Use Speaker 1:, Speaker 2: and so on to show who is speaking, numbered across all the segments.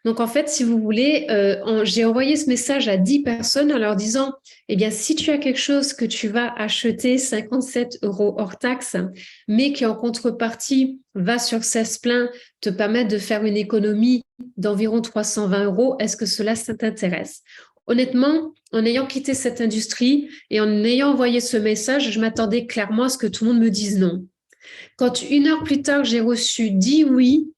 Speaker 1: Donc, en fait, si vous voulez, j'ai envoyé ce message à 10 personnes en leur disant, eh bien, si tu as quelque chose que tu vas acheter 57 euros hors taxe, mais qui en contrepartie va sur 16 plein te permettre de faire une économie d'environ 320 euros, est-ce que cela, ça t'intéresse? Honnêtement, en ayant quitté cette industrie et en ayant envoyé ce message, je m'attendais clairement à ce que tout le monde me dise non. Quand 1 heure plus tard, j'ai reçu 10 oui,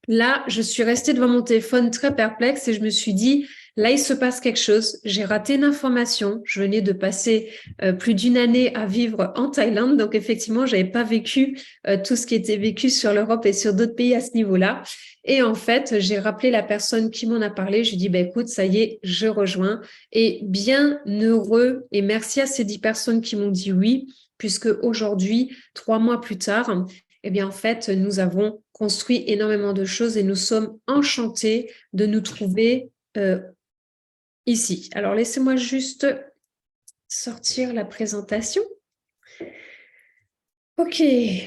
Speaker 1: là, je suis restée devant mon téléphone très perplexe et je me suis dit, là, il se passe quelque chose. J'ai raté une information. Je venais de passer plus d'une année à vivre en Thaïlande. Donc, effectivement, j'avais pas vécu tout ce qui était vécu sur l'Europe et sur d'autres pays à ce niveau-là. Et en fait, j'ai rappelé la personne qui m'en a parlé. Je lui ai dit, bah, écoute, ça y est, je rejoins. Et bien heureux. Et merci à ces 10 personnes qui m'ont dit oui, puisque aujourd'hui, 3 mois plus tard, eh bien, en fait, nous avons construit énormément de choses et nous sommes enchantés de nous trouver ici. Alors, laissez-moi juste sortir la présentation. Ok,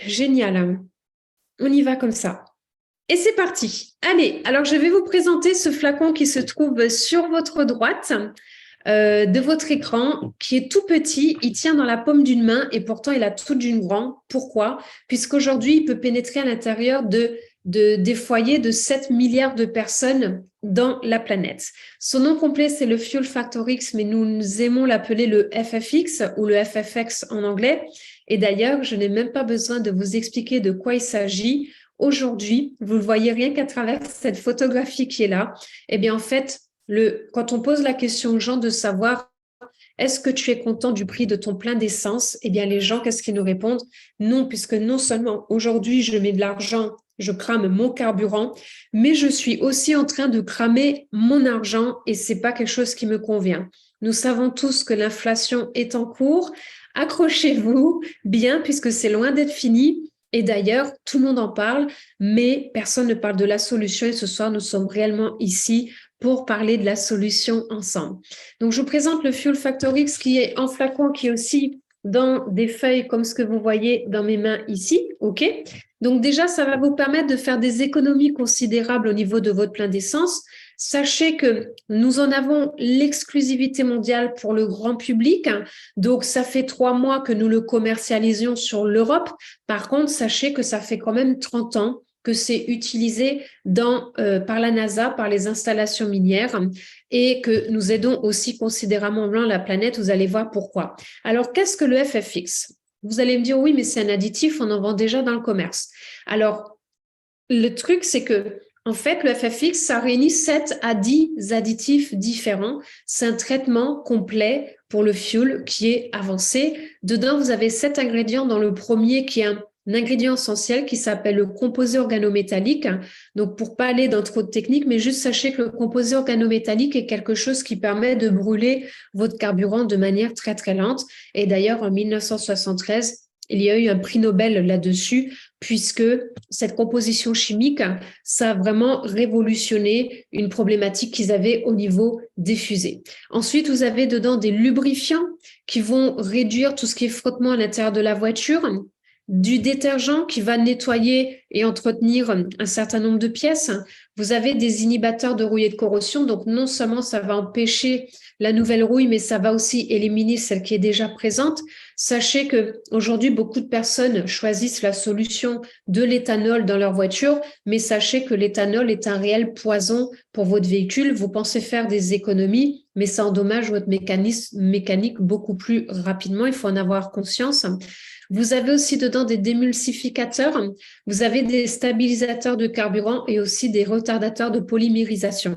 Speaker 1: génial. On y va comme ça. Et c'est parti. Allez, alors je vais vous présenter ce flacon qui se trouve sur votre droite. De votre écran qui est tout petit, il tient dans la paume d'une main et pourtant il a tout d'une grande. Pourquoi? Puisqu'aujourd'hui, il peut pénétrer à l'intérieur des foyers de 7 milliards de personnes dans la planète. Son nom complet, c'est le Fuel Factor X, mais nous aimons l'appeler le FFX ou le FFX en anglais. Et d'ailleurs, je n'ai même pas besoin de vous expliquer de quoi il s'agit. Aujourd'hui, vous le voyez rien qu'à travers cette photographie qui est là. Eh bien, en fait, quand on pose la question aux gens de savoir est-ce que tu es content du prix de ton plein d'essence, eh bien les gens, qu'est-ce qu'ils nous répondent? Non, puisque non seulement aujourd'hui je mets de l'argent, je crame mon carburant, mais je suis aussi en train de cramer mon argent et c'est pas quelque chose qui me convient. Nous savons tous que l'inflation est en cours. Accrochez-vous bien puisque c'est loin d'être fini. Et d'ailleurs, tout le monde en parle, mais personne ne parle de la solution. Et ce soir, nous sommes réellement ici pour parler de la solution ensemble. Donc, je vous présente le Fuel Factor X qui est en flacon, qui est aussi dans des feuilles comme ce que vous voyez dans mes mains ici. OK? Donc, déjà, ça va vous permettre de faire des économies considérables au niveau de votre plein d'essence. Sachez que nous en avons l'exclusivité mondiale pour le grand public. Donc, ça fait 3 mois que nous le commercialisions sur l'Europe. Par contre, sachez que ça fait quand même 30 ans que c'est utilisé par la NASA, par les installations minières, et que nous aidons aussi considérablement la planète. Vous allez voir pourquoi. Alors, qu'est-ce que le FFX? Vous allez me dire, oui, mais c'est un additif, on en vend déjà dans le commerce. Alors, le truc, c'est que en fait, le FFX, ça réunit 7 à 10 additifs différents. C'est un traitement complet pour le fuel qui est avancé. Dedans, vous avez 7 ingrédients dans le premier qui est un ingrédient essentiel qui s'appelle le composé organométallique. Donc, pour pas aller dans trop de techniques, mais juste sachez que le composé organométallique est quelque chose qui permet de brûler votre carburant de manière très, très lente. Et d'ailleurs, en 1973, il y a eu un prix Nobel là-dessus, puisque cette composition chimique, ça a vraiment révolutionné une problématique qu'ils avaient au niveau des fusées. Ensuite, vous avez dedans des lubrifiants qui vont réduire tout ce qui est frottement à l'intérieur de la voiture, du détergent qui va nettoyer et entretenir un certain nombre de pièces. Vous avez des inhibiteurs de rouille et de corrosion, donc non seulement ça va empêcher la nouvelle rouille, mais ça va aussi éliminer celle qui est déjà présente. Sachez que aujourd'hui, beaucoup de personnes choisissent la solution de l'éthanol dans leur voiture, mais sachez que l'éthanol est un réel poison pour votre véhicule. Vous pensez faire des économies, mais ça endommage votre mécanisme mécanique beaucoup plus rapidement. Il faut en avoir conscience. Vous avez aussi dedans des démulsificateurs, vous avez des stabilisateurs de carburant et aussi des retardateurs de polymérisation.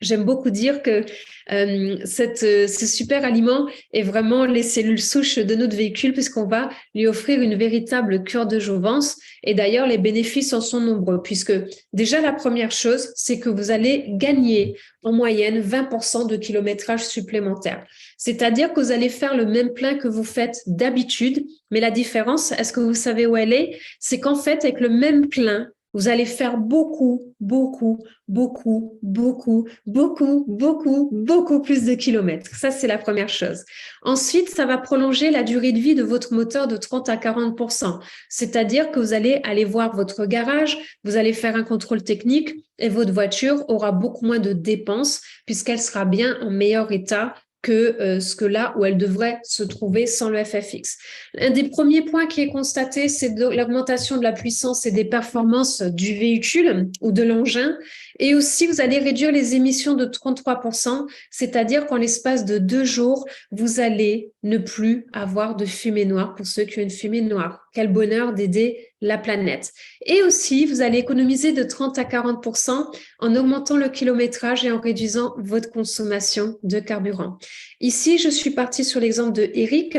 Speaker 1: J'aime beaucoup dire que ce super aliment est vraiment les cellules souches de notre véhicule puisqu'on va lui offrir une véritable cure de jouvence. Et d'ailleurs, les bénéfices en sont nombreux puisque déjà la première chose, c'est que vous allez gagner en moyenne 20% de kilométrage supplémentaire. C'est-à-dire que vous allez faire le même plein que vous faites d'habitude, mais la différence, est-ce que vous savez où elle est? C'est qu'en fait, avec le même plein, Vous allez faire beaucoup, beaucoup, beaucoup, beaucoup, beaucoup, beaucoup, beaucoup plus de kilomètres. Ça, c'est la première chose. Ensuite, ça va prolonger la durée de vie de votre moteur de 30 à 40%. C'est-à-dire que vous allez aller voir votre garage, vous allez faire un contrôle technique et votre voiture aura beaucoup moins de dépenses puisqu'elle sera bien en meilleur état que ce que là où elle devrait se trouver sans le FFX. Un des premiers points qui est constaté, c'est l'augmentation de la puissance et des performances du véhicule ou de l'engin. Et aussi, vous allez réduire les émissions de 33%, c'est-à-dire qu'en l'espace de 2 jours, vous allez ne plus avoir de fumée noire pour ceux qui ont une fumée noire. Quel bonheur d'aider la planète. Et aussi, vous allez économiser de 30 à 40% en augmentant le kilométrage et en réduisant votre consommation de carburant. Ici, je suis partie sur l'exemple de Eric.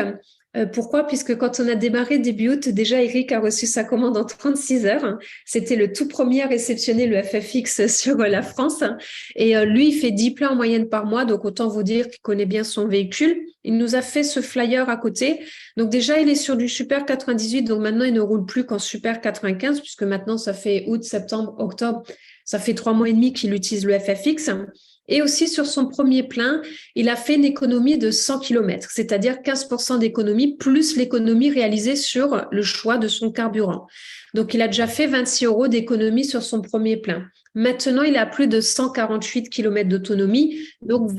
Speaker 1: Pourquoi? Puisque quand on a démarré début août, déjà Eric a reçu sa commande en 36 heures. C'était le tout premier à réceptionner le FFX sur la France. Et lui, il fait 10 plats en moyenne par mois. Donc, autant vous dire qu'il connaît bien son véhicule. Il nous a fait ce flyer à côté. Donc, déjà, il est sur du Super 98. Donc, maintenant, il ne roule plus qu'en Super 95 puisque maintenant, ça fait août, septembre, octobre. Ça fait 3 mois et demi qu'il utilise le FFX. Et aussi, sur son premier plein, il a fait une économie de 100 km, c'est-à-dire 15% d'économie plus l'économie réalisée sur le choix de son carburant. Donc, il a déjà fait 26 € d'économie sur son premier plein. Maintenant, il a plus de 148 km d'autonomie, donc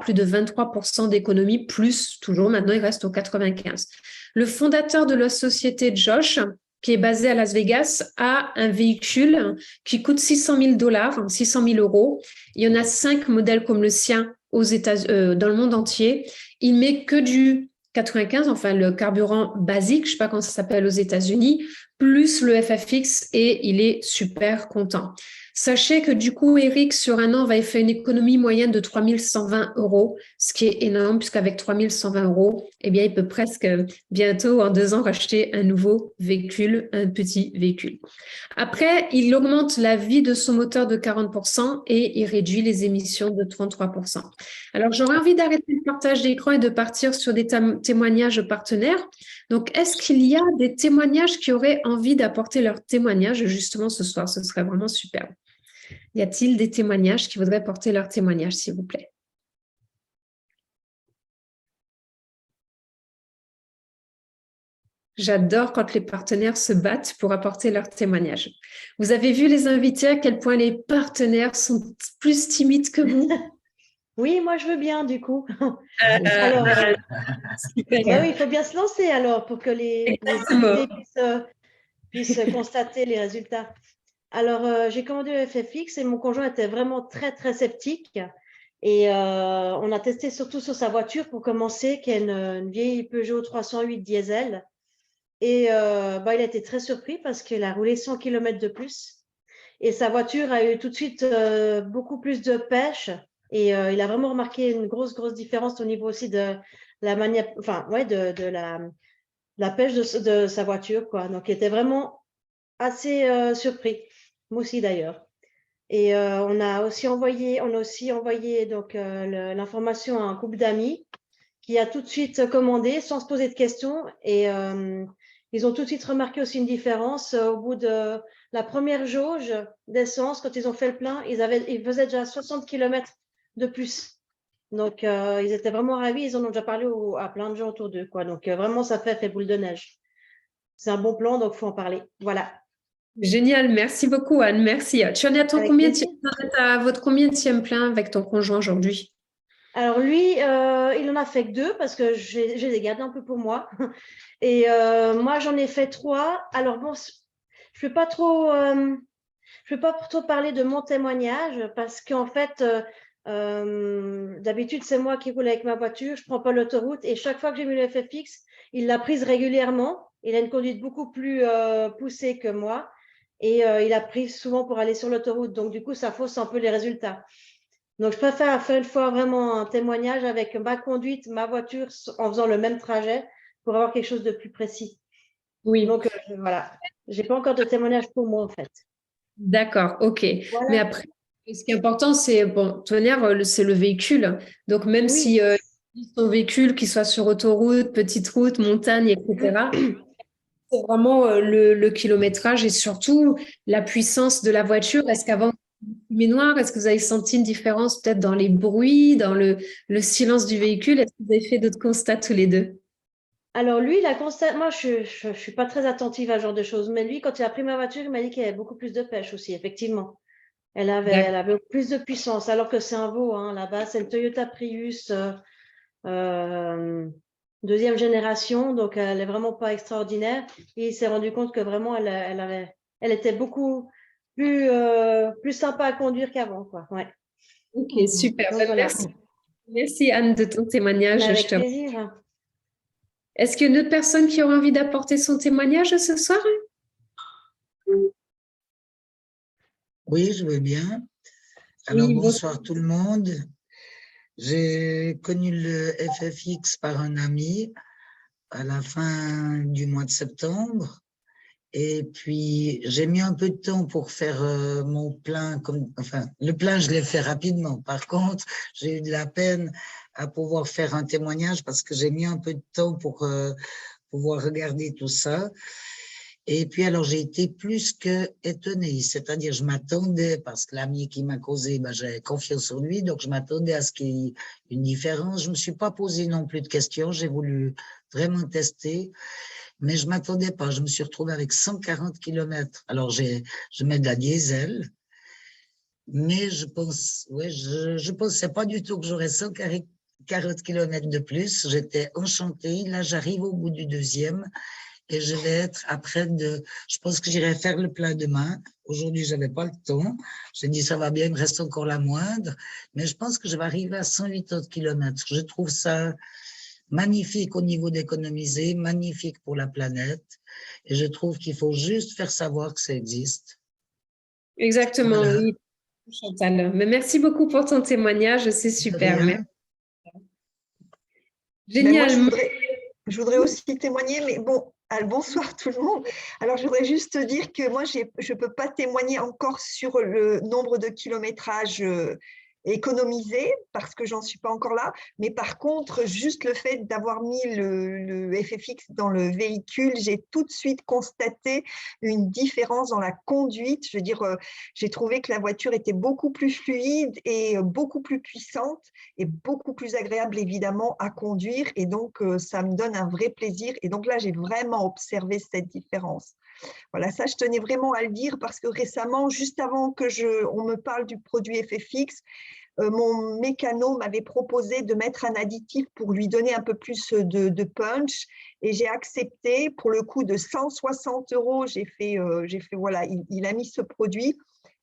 Speaker 1: plus de 23% d'économie, plus toujours, maintenant, il reste au 95. Le fondateur de la société, Josh, qui est basé à Las Vegas, a un véhicule qui coûte 600 000 $, 600 000 €. Il y en a 5 modèles comme le sien dans le monde entier. Il met que du 95, enfin le carburant basique, je ne sais pas comment ça s'appelle aux États-Unis, plus le FFX et il est super content. Sachez que du coup, Eric, sur un an, va faire une économie moyenne de 3 120 €, ce qui est énorme, puisqu'avec 3 120 €, eh bien, il peut presque bientôt, en 2 ans, racheter un nouveau véhicule, un petit véhicule. Après, il augmente la vie de son moteur de 40% et il réduit les émissions de 33%. Alors, j'aurais envie d'arrêter le partage d'écran et de partir sur des témoignages partenaires. Donc, est-ce qu'il y a des témoignages qui auraient envie d'apporter leur témoignage justement ce soir? Ce serait vraiment super. Y a-t-il des témoignages qui voudraient porter leur témoignage, s'il vous plaît? J'adore quand les partenaires se battent pour apporter leur témoignage. Vous avez vu les invités à quel point les partenaires sont plus timides que vous?
Speaker 2: Oui, moi je veux bien du coup.
Speaker 1: Alors, super.
Speaker 2: Bah oui, il faut bien se lancer alors pour que les invités puissent constater les résultats. Alors, j'ai commandé le FFX et mon conjoint était vraiment très, très sceptique. Et on a testé surtout sur sa voiture pour commencer, qui est une vieille Peugeot 308 diesel. Et bah, il a été très surpris parce qu'il a roulé 100 km de plus. Et sa voiture a eu tout de suite beaucoup plus de pêche. Et il a vraiment remarqué une grosse, grosse différence au niveau aussi de la manière, enfin, ouais, de la pêche de sa voiture, quoi. Donc, il était vraiment assez surpris. Moi aussi, d'ailleurs. Et on a aussi envoyé donc l'information à un couple d'amis qui a tout de suite commandé sans se poser de questions. Et ils ont tout de suite remarqué aussi une différence. Au bout de la première jauge d'essence, quand ils ont fait le plein, ils faisaient déjà 60 km de plus. Donc, ils étaient vraiment ravis. Ils en ont déjà parlé à plein de gens autour d'eux, quoi. Donc, vraiment, ça fait boule de neige. C'est un bon plan, donc il faut en parler. Voilà.
Speaker 1: Génial, merci beaucoup Anne, merci. Tu en es à ton
Speaker 2: Avec plaisir.
Speaker 1: à votre combienième plein avec ton conjoint aujourd'hui?
Speaker 2: Alors lui, il en a fait que 2 parce que j'ai les gardés un peu pour moi. Et moi, j'en ai fait 3. Alors bon, je ne peux pas trop parler de mon témoignage parce qu'en fait, d'habitude, c'est moi qui roule avec ma voiture. Je ne prends pas l'autoroute et chaque fois que j'ai mis le FFX, il l'a prise régulièrement. Il a une conduite beaucoup plus poussée que moi et il a pris souvent pour aller sur l'autoroute. Donc du coup, ça fausse un peu les résultats. Donc, je préfère faire une fois vraiment un témoignage avec ma conduite, ma voiture, en faisant le même trajet pour avoir quelque chose de plus précis.
Speaker 1: Oui.
Speaker 2: Donc, voilà. Je n'ai pas encore de témoignage pour moi, en fait.
Speaker 1: D'accord, ok.
Speaker 2: Voilà.
Speaker 1: Mais après, ce qui est important, c'est, bon, de toute manière, c'est le véhicule. Donc, même
Speaker 2: Oui.
Speaker 1: si ton véhicule, qu'il soit sur autoroute, petite route, montagne, etc., C'est vraiment le kilométrage et surtout la puissance de la voiture. Est-ce qu'avant mais noir, est-ce que vous avez senti une différence peut-être dans les bruits, dans le silence du véhicule? Est-ce que vous avez fait d'autres constats tous les deux?
Speaker 2: Alors lui, il a constaté, moi je suis pas très attentive à ce genre de choses, mais lui, quand il a pris ma voiture, il m'a dit qu'il y avait beaucoup plus de pêche aussi, effectivement. Elle avait plus de puissance, alors que c'est un veau, hein, là-bas, c'est une Toyota Prius euh, deuxième génération, donc elle est vraiment pas extraordinaire. Et il s'est rendu compte que vraiment, elle était beaucoup plus sympa à conduire qu'avant, quoi. Ouais.
Speaker 1: Ok,
Speaker 2: Mhm.
Speaker 1: super.
Speaker 2: Donc
Speaker 1: Ben,
Speaker 2: voilà,
Speaker 1: merci. Merci Anne de ton témoignage.
Speaker 2: mais avec plaisir.
Speaker 1: Est-ce qu'il y a une autre personne qui aurait envie d'apporter son témoignage ce soir?
Speaker 3: Oui, je veux bien. Alors,
Speaker 1: Oui, bon.
Speaker 3: bonsoir tout le monde. J'ai connu le FFX par un ami à la fin du mois de septembre. Et puis, j'ai mis un peu de temps pour faire mon plein. Enfin, le plein, je l'ai fait rapidement. Par contre, j'ai eu de la peine à pouvoir faire un témoignage parce que j'ai mis un peu de temps pour pouvoir regarder tout ça. Et puis, alors, j'ai été plus que étonnée. C'est-à-dire, je m'attendais, parce que l'ami qui m'a causé, ben, j'avais confiance en lui, donc je m'attendais à ce qu'il y ait une différence. Je me suis pas posé non plus de questions. J'ai voulu vraiment tester, mais je m'attendais pas. Je me suis retrouvée avec 140 kilomètres. Alors, je mets de la diesel, mais je pense, ouais, je pensais pas du tout que j'aurais 140 kilomètres de plus. J'étais enchantée. Là, j'arrive au bout du deuxième. Et je vais être après je pense que j'irai faire le plein demain. Aujourd'hui, j'avais pas le temps. J'ai dit, ça va bien, il me reste encore la moindre. Mais je pense que je vais arriver à 108 autres kilomètres. Je trouve ça magnifique au niveau d'économiser, magnifique pour la planète. Et je trouve qu'il faut juste faire savoir que ça existe.
Speaker 1: Exactement,
Speaker 3: Voilà.
Speaker 1: oui, Chantal. Mais merci beaucoup pour ton témoignage, c'est
Speaker 3: De
Speaker 1: super.
Speaker 3: rien.
Speaker 4: Ben moi,
Speaker 1: Génial.
Speaker 4: je voudrais aussi témoigner, mais bon, bonsoir tout le monde. Alors, je voudrais juste te dire que moi, je ne peux pas témoigner encore sur le nombre de kilométrages économisés parce que j'en suis pas encore là. Mais par contre, juste le fait d'avoir mis le FFX dans le véhicule, j'ai tout de suite constaté une différence dans la conduite. Je veux dire, j'ai trouvé que la voiture était beaucoup plus fluide et beaucoup plus puissante et beaucoup plus agréable évidemment à conduire et donc ça me donne un vrai plaisir et donc là j'ai vraiment observé cette différence. Voilà, ça je tenais vraiment à le dire parce que récemment, juste avant que on me parle du produit FFX, mon mécano m'avait proposé de mettre un additif pour lui donner un peu plus de punch et j'ai accepté pour le coût de 160 €. Voilà, il a mis ce produit,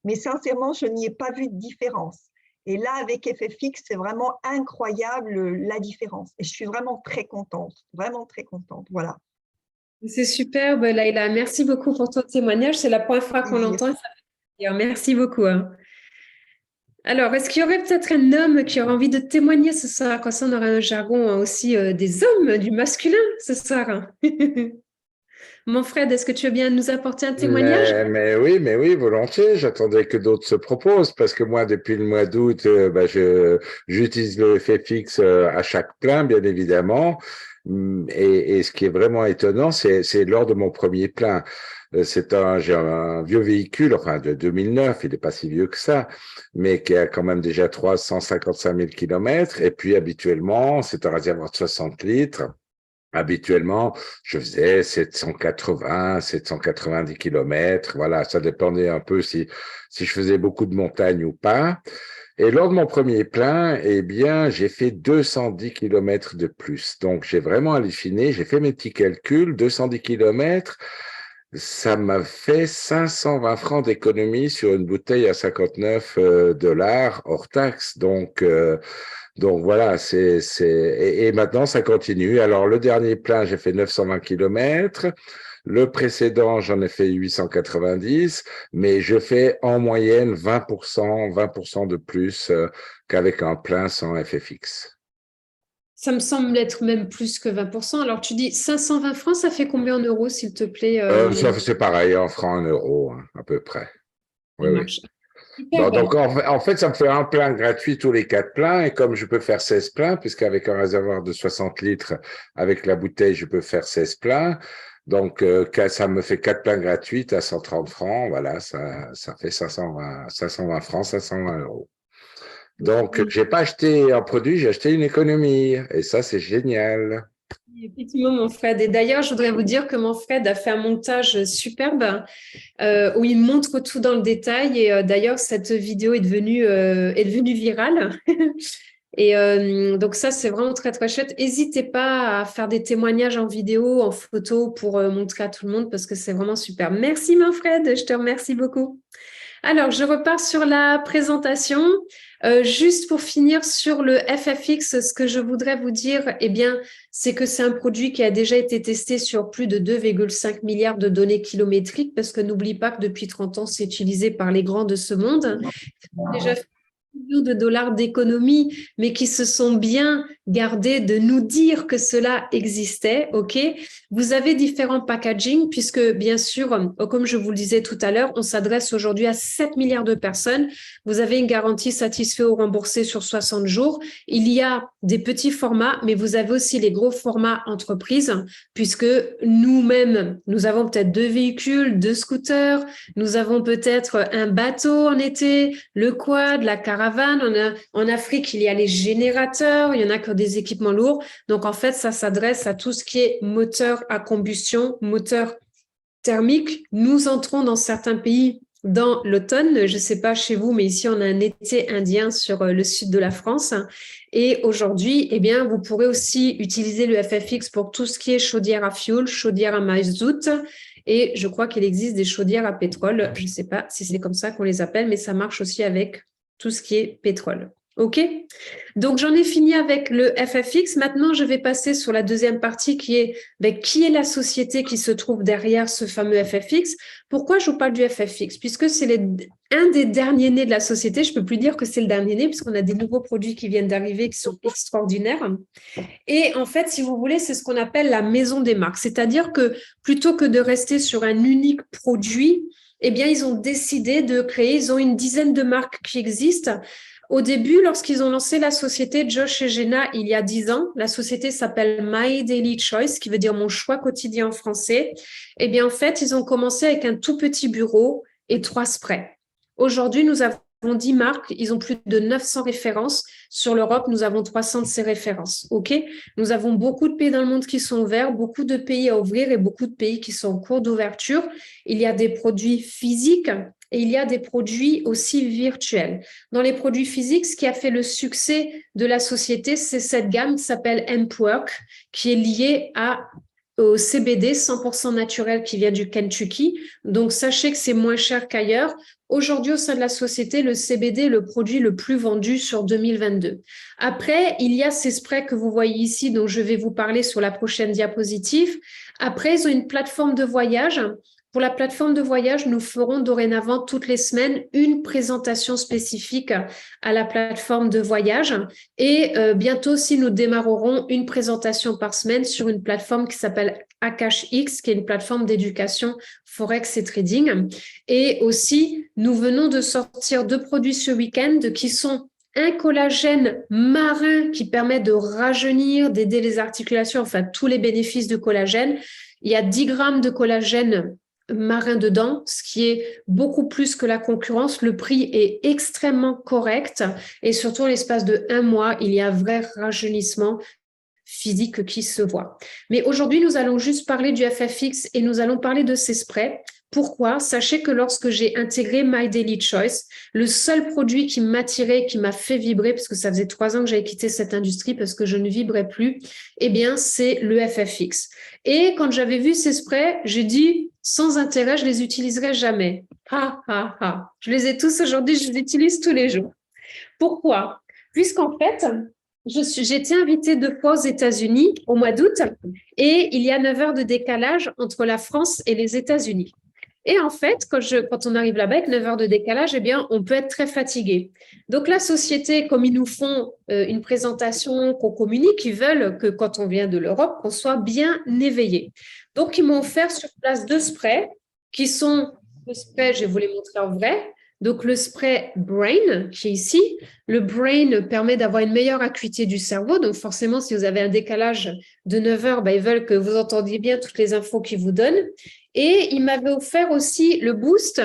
Speaker 4: mais sincèrement, je n'y ai pas vu de différence. Et là, avec FFX, c'est vraiment incroyable la différence. Et je suis vraiment très contente, vraiment très contente. Voilà.
Speaker 1: C'est superbe, Laïla. Merci beaucoup pour ton témoignage. C'est la première fois qu'on
Speaker 4: Plaisir.
Speaker 1: l'entend. Ça fait plaisir. Merci beaucoup, hein. Alors, est-ce qu'il y aurait peut-être un homme qui aurait envie de témoigner ce soir? Comme ça, on aurait un jargon aussi des hommes, du masculin ce soir, hein. Mon Fred, est-ce que tu veux bien nous apporter un témoignage?
Speaker 5: Mais oui, volontiers. J'attendais que d'autres se proposent parce que moi, depuis le mois d'août, j'utilise le FFX à chaque plein, bien évidemment. Et ce qui est vraiment étonnant, c'est lors de mon premier plein. J'ai un vieux véhicule, enfin de 2009, il n'est pas si vieux que ça, mais qui a quand même déjà 355 000 kilomètres. Et puis habituellement, c'est un réservoir de 60 litres. Habituellement, je faisais 780, 790 kilomètres. Voilà, ça dépendait un peu si je faisais beaucoup de montagnes ou pas. Et lors de mon premier plein, eh bien, j'ai fait 210 kilomètres de plus. Donc, j'ai vraiment halluciné. J'ai fait mes petits calculs. 210 kilomètres, ça m'a fait 520 francs d'économie sur une bouteille à 59 dollars hors taxe. Donc voilà, et maintenant ça continue. Alors le dernier plein, j'ai fait 920 kilomètres. Le précédent, j'en ai fait 890, mais je fais en moyenne 20% de plus qu'avec un plein sans FFX.
Speaker 1: Ça me semble être même plus que 20%. Alors, tu dis 520 francs, ça fait combien en euros, s'il te plaît,
Speaker 5: C'est pareil, en francs, en euros, hein, à peu près.
Speaker 1: Ça
Speaker 5: Oui, oui.
Speaker 1: marche. Super.
Speaker 5: Donc, en fait, ça me fait un plein gratuit tous les 4 pleins. Et comme je peux faire 16 pleins, puisqu'avec un réservoir de 60 litres, avec la bouteille, je peux faire 16 pleins, Donc, ça me fait 4 plans gratuits à 130 francs. Voilà, ça fait 520 francs, 520 euros. Donc, j'ai pas acheté un produit, j'ai acheté une économie. Et ça, c'est génial.
Speaker 1: Effectivement, mon Fred. Et d'ailleurs, je voudrais vous dire que mon Fred a fait un montage superbe où il montre tout dans le détail. Et d'ailleurs, cette vidéo est devenue virale. Et donc ça, c'est vraiment très, très chouette. N'hésitez pas à faire des témoignages en vidéo, en photo pour montrer à tout le monde parce que c'est vraiment super. Merci, Manfred. Je te remercie beaucoup. Alors, je repars sur la présentation. Juste pour finir sur le FFX, ce que je voudrais vous dire, eh bien, c'est que c'est un produit qui a déjà été testé sur plus de 2,5 milliards de données kilométriques parce que n'oublie pas que depuis 30 ans, c'est utilisé par les grands de ce monde. Déjà fait millions de dollars d'économie, mais qui se sont bien gardés de nous dire que cela existait, ok? Vous avez différents packaging, puisque bien sûr, comme je vous le disais tout à l'heure, on s'adresse aujourd'hui à 7 milliards de personnes. Vous avez une garantie satisfait ou remboursée sur 60 jours. Il y a des petits formats, mais vous avez aussi les gros formats entreprises, puisque nous-mêmes, nous avons peut-être 2 véhicules, 2 scooters, nous avons peut-être un bateau en été, le quad, la caravane. En Afrique, il y a les générateurs, il y en a qui ont des équipements lourds. Donc, en fait, ça s'adresse à tout ce qui est moteur à combustion, moteur thermique. Nous entrons dans certains pays dans l'automne. Je ne sais pas chez vous, mais ici, on a un été indien sur le sud de la France. Et aujourd'hui, eh bien, vous pourrez aussi utiliser le FFX pour tout ce qui est chaudière à fioul, chaudière à mazout. Et je crois qu'il existe des chaudières à pétrole. Je ne sais pas si c'est comme ça qu'on les appelle, mais ça marche aussi avec tout ce qui est pétrole. OK? Donc, j'en ai fini avec le FFX. Maintenant, je vais passer sur la deuxième partie qui est qui est la société qui se trouve derrière ce fameux FFX. Pourquoi je vous parle du FFX? Puisque c'est un des derniers nés de la société. Je ne peux plus dire que c'est le dernier né puisqu'on a des nouveaux produits qui viennent d'arriver qui sont extraordinaires. Et en fait, si vous voulez, c'est ce qu'on appelle la maison des marques. C'est-à-dire que plutôt que de rester sur un unique produit, eh bien, ils ont décidé de créer, ils ont une dizaine de marques qui existent. Au début, lorsqu'ils ont lancé la société Josh et Jenna il y a 10 ans, la société s'appelle My Daily Choice, qui veut dire mon choix quotidien en français. Eh bien, en fait, ils ont commencé avec un tout petit bureau et 3 sprays. Aujourd'hui, nous avons 10 marques, ils ont plus de 900 références. Sur l'Europe, nous avons 300 de ces références. OK? Nous avons beaucoup de pays dans le monde qui sont ouverts, beaucoup de pays à ouvrir et beaucoup de pays qui sont en cours d'ouverture. Il y a des produits physiques et il y a des produits aussi virtuels. Dans les produits physiques, ce qui a fait le succès de la société, c'est cette gamme qui s'appelle Hempwork, qui est liée au CBD 100% naturel qui vient du Kentucky. Donc, sachez que c'est moins cher qu'ailleurs. Aujourd'hui, au sein de la société, le CBD est le produit le plus vendu sur 2022. Après, il y a ces sprays que vous voyez ici, dont je vais vous parler sur la prochaine diapositive. Après, ils ont une plateforme de voyage. Pour la plateforme de voyage, nous ferons dorénavant toutes les semaines une présentation spécifique à la plateforme de voyage. Et bientôt aussi, nous démarrerons une présentation par semaine sur une plateforme qui s'appelle AcashX, qui est une plateforme d'éducation Forex et Trading. Et aussi, nous venons de sortir 2 produits ce week-end qui sont un collagène marin qui permet de rajeunir, d'aider les articulations, enfin tous les bénéfices du collagène. Il y a 10 grammes de collagène marin dedans, ce qui est beaucoup plus que la concurrence. Le prix est extrêmement correct et surtout, en l'espace de 1 mois, il y a un vrai rajeunissement physique qui se voit. Mais aujourd'hui, nous allons juste parler du FFX et nous allons parler de ces sprays. Pourquoi? Sachez que lorsque j'ai intégré My Daily Choice, le seul produit qui m'attirait, qui m'a fait vibrer, parce que ça faisait 3 ans que j'avais quitté cette industrie parce que je ne vibrais plus, eh bien, c'est le FFX. Et quand j'avais vu ces sprays, j'ai dit, sans intérêt, je les utiliserai jamais. Je les ai tous aujourd'hui, je les utilise tous les jours. Pourquoi? Puisqu'en fait, j'ai été invitée 2 fois aux États-Unis au mois d'août et il y a 9 heures de décalage entre la France et les États-Unis. Et en fait, quand on arrive là-bas avec 9 heures de décalage, eh bien, on peut être très fatigué. Donc, la société, comme ils nous font une présentation, qu'on communique, ils veulent que quand on vient de l'Europe, qu'on soit bien éveillé. Donc, ils m'ont offert sur place 2 sprays qui sont 2 sprays, je vais vous les montrer en vrai. Donc, le spray Brain, qui est ici, le Brain permet d'avoir une meilleure acuité du cerveau. Donc, forcément, si vous avez un décalage de 9 heures, ils veulent que vous entendiez bien toutes les infos qu'ils vous donnent. Et il m'avait offert aussi le Boost,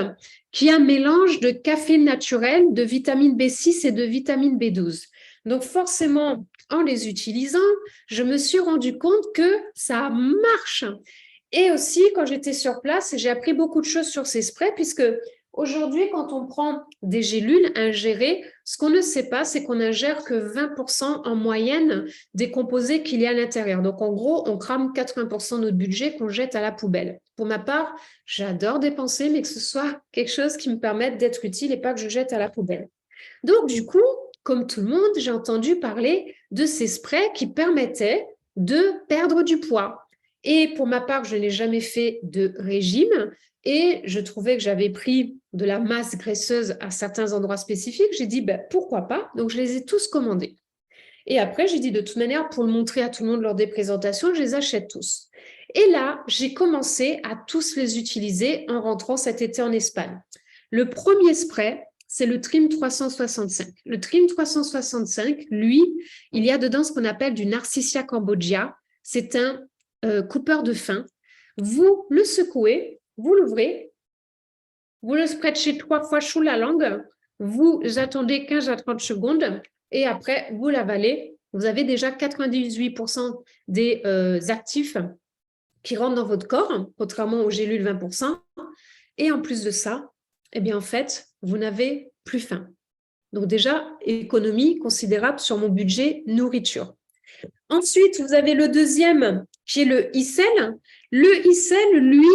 Speaker 1: qui est un mélange de caféine naturelle, de vitamine B6 et de vitamine B12. Donc, forcément, en les utilisant, je me suis rendu compte que ça marche. Et aussi, quand j'étais sur place, j'ai appris beaucoup de choses sur ces sprays, puisque aujourd'hui, quand on prend des gélules ingérées, ce qu'on ne sait pas, c'est qu'on n'ingère que 20% en moyenne des composés qu'il y a à l'intérieur. Donc, en gros, on crame 80% de notre budget qu'on jette à la poubelle. Pour ma part, j'adore dépenser, mais que ce soit quelque chose qui me permette d'être utile et pas que je jette à la poubelle. Donc, du coup, comme tout le monde, j'ai entendu parler de ces sprays qui permettaient de perdre du poids. Et pour ma part, je n'ai jamais fait de régime et je trouvais que j'avais pris de la masse graisseuse à certains endroits spécifiques. J'ai dit, pourquoi pas? Donc, je les ai tous commandés. Et après, j'ai dit, de toute manière, pour le montrer à tout le monde lors des présentations, je les achète tous. Et là, j'ai commencé à tous les utiliser en rentrant cet été en Espagne. Le premier spray, c'est le Trim 365. Le Trim 365, lui, il y a dedans ce qu'on appelle du Narcissia cambogia. C'est un coupeur de fin. Vous le secouez, vous l'ouvrez, vous le scratchez 3 fois sous la langue, vous attendez 15 à 30 secondes et après, vous l'avalez. Vous avez déjà 98% des actifs qui rentrent dans votre corps, contrairement aux gélules 20%. Et en plus de ça, eh bien, en fait, vous n'avez plus faim. Donc déjà, économie considérable sur mon budget nourriture. Ensuite, vous avez le deuxième qui est le e-cell. Le e-cell, lui,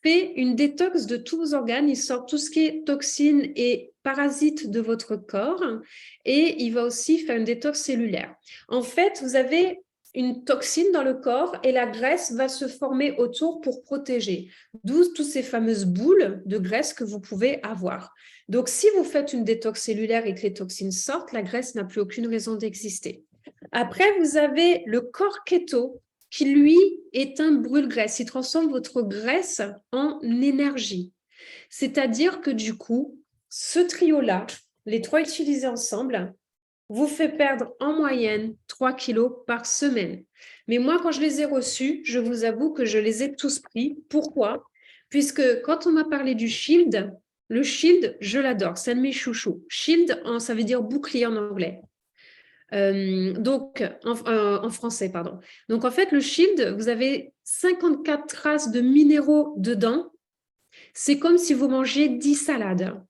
Speaker 1: fait une détox de tous vos organes. Il sort tout ce qui est toxines et parasites de votre corps et il va aussi faire une détox cellulaire. En fait, vous avez une toxine dans le corps et la graisse va se former autour pour protéger. D'où toutes ces fameuses boules de graisse que vous pouvez avoir. Donc, si vous faites une détox cellulaire et que les toxines sortent, la graisse n'a plus aucune raison d'exister. Après, vous avez le corps keto qui, lui, est un brûle-graisse. Il transforme votre graisse en énergie. C'est-à-dire que du coup, ce trio-là, les 3 utilisés ensemble, vous fait perdre en moyenne 3 kilos par semaine. Mais moi, quand je les ai reçus, je vous avoue que je les ai tous pris. Pourquoi? Puisque quand on m'a parlé du Shield, le Shield, je l'adore, c'est un de mes chouchous. Shield, ça veut dire bouclier en anglais. En français, pardon. Donc, en fait, le Shield, vous avez 54 traces de minéraux dedans. C'est comme si vous mangiez 10 salades.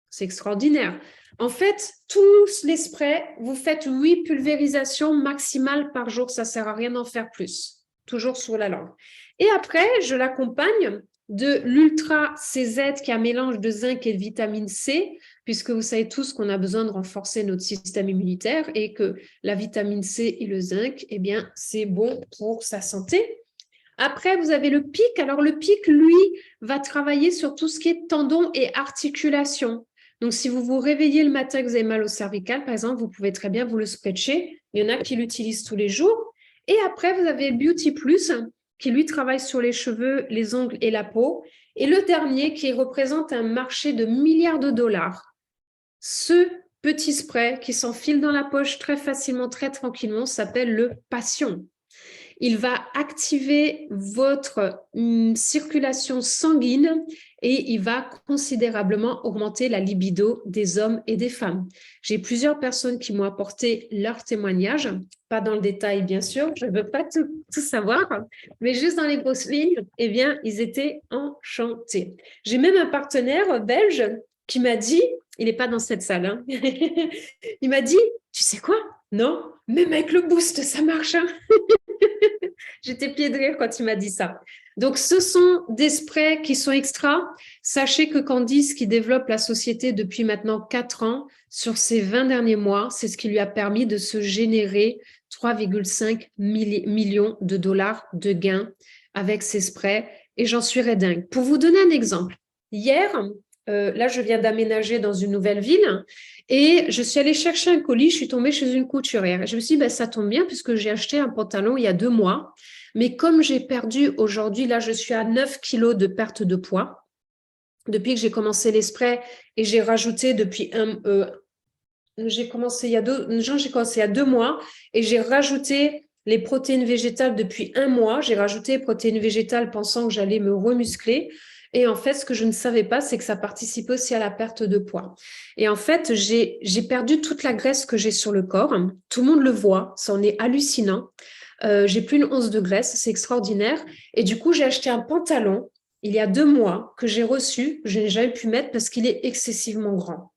Speaker 1: C'est extraordinaire. En fait, tous les sprays, vous faites 8 pulvérisations maximales par jour. Ça ne sert à rien d'en faire plus. Toujours sur la langue. Et après, je l'accompagne de l'Ultra CZ qui est un mélange de zinc et de vitamine C, puisque vous savez tous qu'on a besoin de renforcer notre système immunitaire et que la vitamine C et le zinc, eh bien, c'est bon pour sa santé. Après, vous avez le PIC. Alors, le PIC, lui, va travailler sur tout ce qui est tendons et articulations. Donc, si vous vous réveillez le matin et que vous avez mal au cervical, par exemple, vous pouvez très bien vous le scratcher. Il y en a qui l'utilisent tous les jours. Et après, vous avez Beauty Plus, qui lui travaille sur les cheveux, les ongles et la peau. Et le dernier, qui représente un marché de milliards de dollars. Ce petit spray qui s'enfile dans la poche très facilement, très tranquillement, s'appelle le Passion. Il va activer votre circulation sanguine et il va considérablement augmenter la libido des hommes et des femmes. J'ai plusieurs personnes qui m'ont apporté leur témoignage, pas dans le détail bien sûr, je ne veux pas tout savoir, mais juste dans les grosses lignes, eh bien, ils étaient enchantés. J'ai même un partenaire belge qui m'a dit, il n'est pas dans cette salle, hein, il m'a dit, tu sais quoi? Non, même avec le boost, ça marche. Hein. J'étais pied de rire quand il m'a dit ça. Donc, ce sont des sprays qui sont extra. Sachez que Candice, qui développe la société depuis maintenant 4 ans, sur ces 20 derniers mois, c'est ce qui lui a permis de se générer 3,5 millions de dollars de gains avec ces sprays. Et j'en suis dingue. Pour vous donner un exemple, hier, là, je viens d'aménager dans une nouvelle ville et je suis allée chercher un colis, je suis tombée chez une couturière. Et je me suis dit, ça tombe bien puisque j'ai acheté un pantalon il y a 2 mois. Mais comme j'ai perdu aujourd'hui, là, je suis à 9 kilos de perte de poids. depuis que j'ai commencé les sprays et j'ai rajouté j'ai commencé il y a 2 mois et j'ai rajouté les protéines végétales depuis 1 mois. J'ai rajouté les protéines végétales pensant que j'allais me remuscler. Et en fait, ce que je ne savais pas, c'est que ça participe aussi à la perte de poids. Et en fait, j'ai perdu toute la graisse que j'ai sur le corps. Tout le monde le voit, ça en est hallucinant. J'ai plus une once de graisse, c'est extraordinaire. Et du coup, j'ai acheté un pantalon il y a 2 mois que j'ai reçu, que je n'ai jamais pu mettre parce qu'il est excessivement grand.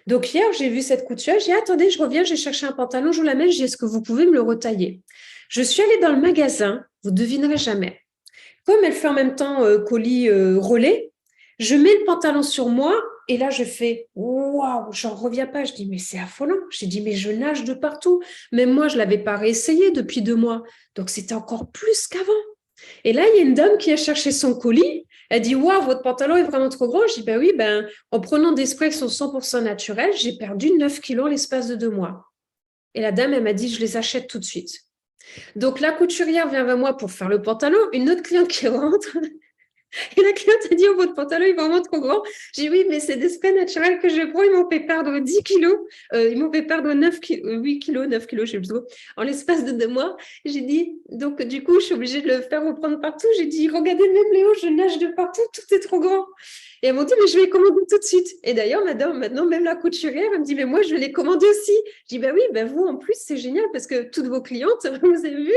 Speaker 1: Donc hier, j'ai vu cette couturière, j'ai dit, attendez, je reviens, j'ai cherché un pantalon, je vous l'amène, j'ai dit, est-ce que vous pouvez me le retailler? Je suis allée dans le magasin, vous ne devinerez jamais. Comme elle fait en même temps colis relais, je mets le pantalon sur moi et là, je fais, waouh, j'en reviens pas. Je dis, mais c'est affolant. J'ai dit, mais je nage de partout. Même moi, je ne l'avais pas réessayé depuis 2 mois. Donc, c'était encore plus qu'avant. Et là, il y a une dame qui a cherché son colis. Elle dit, waouh, votre pantalon est vraiment trop grand. Je dis, ben oui, en prenant des sprays qui sont 100% naturels, j'ai perdu 9 kilos en l'espace de 2 mois. Et la dame, elle m'a dit, je les achète tout de suite. Donc, la couturière vient vers moi pour faire le pantalon. Une autre cliente qui rentre. Et la cliente a dit, oh, votre pantalon est vraiment trop grand. J'ai dit, oui, mais c'est des sprays naturels que je prends. Ils m'ont fait perdre 10 kilos. Ils m'ont fait perdre 8 kilos, 9 kilos, je sais plus trop, en l'espace de 2 mois. J'ai dit, donc, du coup, je suis obligée de le faire reprendre partout. J'ai dit, regardez même Léo, je nage de partout. Tout est trop grand. Et elle m'a dit, mais je vais les commander tout de suite. Et d'ailleurs, madame, maintenant, même la couturière, elle me dit, mais moi, je vais les commander aussi. Je dis, ben oui, vous, en plus, c'est génial parce que toutes vos clientes, vous avez vu,